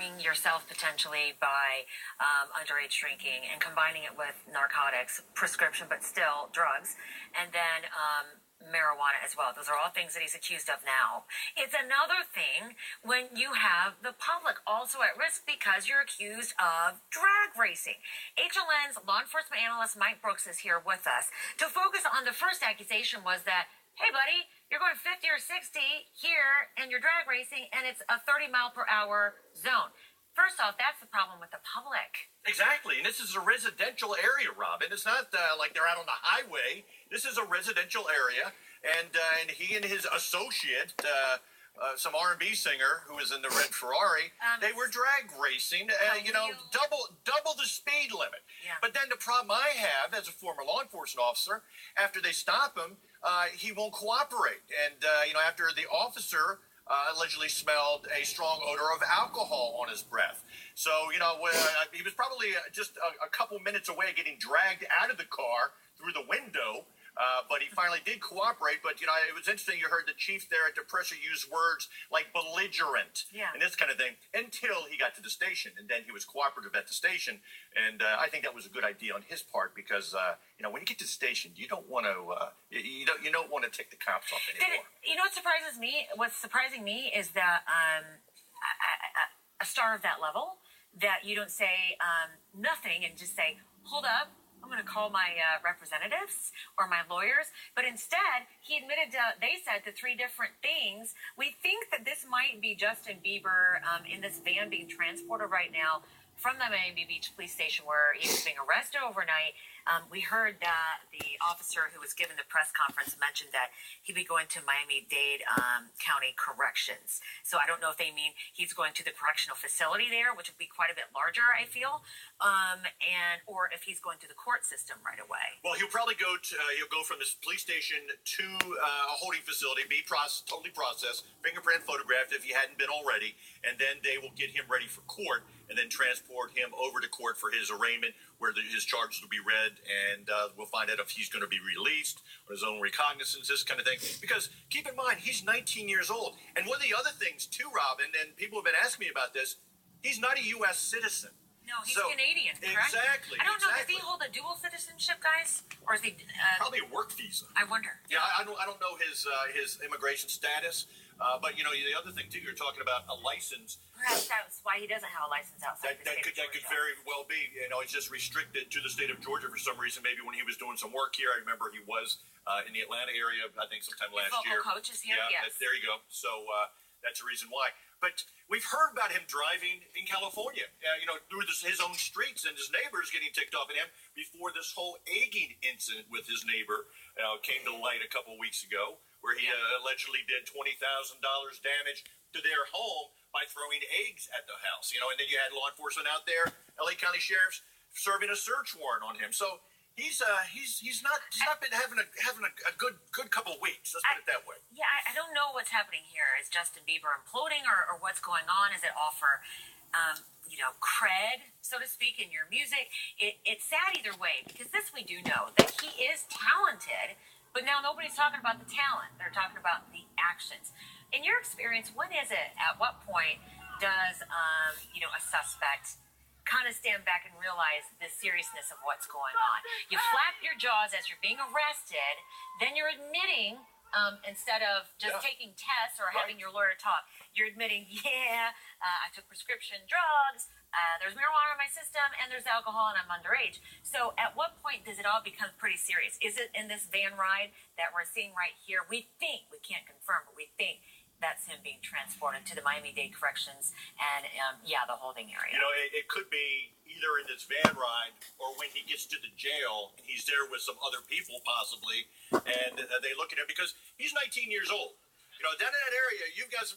harming yourself potentially by underage drinking and combining it with narcotics, prescription, but still drugs, and then marijuana as well. Those are all things that he's accused of now. It's another thing when you have the public also at risk because you're accused of drag racing. HLN's law enforcement analyst Mike Brooks is here with us to focus on the first accusation was that, hey buddy, you're going 50 or 60 here and you're drag racing and it's a 30-mile-per-hour zone. First off, that's the problem with the public. Exactly, and this is a residential area, Robin. It's not like they're out on the highway. This is a residential area, and he and his associate, some R&B singer who was in the red Ferrari, they were drag racing, double the speed limit. Yeah. But then the problem I have as a former law enforcement officer, after they stop him, he won't cooperate, and after the officer allegedly smelled a strong odor of alcohol on his breath. So, he was probably just a couple minutes away getting dragged out of the car through the window, but he finally did cooperate. But, it was interesting. You heard the chief there at the presser use words like belligerent and this kind of thing until he got to the station. And then he was cooperative at the station. And I think that was a good idea on his part because, when you get to the station, you don't want to you don't want to take the cops off anymore. What's surprising me is that a star of that level, that you don't say nothing and just say, hold up, I'm going to call my representatives or my lawyers. But instead, he admitted they said the three different things. We think that this might be Justin Bieber in this van being transported right now from the Miami Beach police station where he was being arrested overnight. We heard that the officer who was given the press conference mentioned that he'd be going to Miami-Dade County Corrections. So I don't know if they mean he's going to the correctional facility there, which would be quite a bit larger, I feel, or if he's going to the court system right away. Well, he'll probably he'll go from this police station to a holding facility, be totally processed, fingerprint photographed if he hadn't been already, and then they will get him ready for court and then transport him over to court for his arraignment where his charges will be read, and we'll find out if he's going to be released on his own recognizance, this kind of thing. Because keep in mind, he's 19 years old. And one of the other things, too, Robin, and people have been asking me about this, he's not a U.S. citizen. No, he's Canadian, correct? Exactly. I don't know. Does he hold a dual citizenship, guys? Or is he... probably a work visa. I wonder. Yeah, I don't know his immigration status. But, the other thing, too, you're talking about a license. Perhaps that's why he doesn't have a license outside the state of Georgia. That could very well be. It's just restricted to the state of Georgia for some reason. Maybe when he was doing some work here. I remember he was in the Atlanta area, I think, sometime last year. His vocal coach is here, yes. There you go. So that's the reason why. But we've heard about him driving in California, through his own streets and his neighbors getting ticked off at him before this whole egging incident with his neighbor came to light a couple weeks ago, where he allegedly did $20,000 damage to their home by throwing eggs at the house. And then you had law enforcement out there, LA County sheriffs, serving a search warrant on him. So he's not been having a good couple of weeks. Let's put it that way. Yeah, I don't know what's happening here. Is Justin Bieber imploding, or what's going on? Is it all for cred, so to speak, in your music? It's sad either way, because this we do know, that he is talented, but now nobody's talking about the talent. They're talking about the actions. In your experience, when is it, at what point does a suspect kind of stand back and realize the seriousness of what's going on? You flap your jaws as you're being arrested, then you're admitting, instead of just taking tests or having your lawyer talk, you're admitting, I took prescription drugs, there's marijuana in my system, and there's alcohol, and I'm underage. So at what point does it all become pretty serious? Is it in this van ride that we're seeing right here? We think, we can't confirm, but we think that's him being transported to the Miami-Dade Corrections and, the holding area. It could be either in this van ride or when he gets to the jail and he's there with some other people possibly, and they look at him because he's 19 years old. Down in that area, you've got some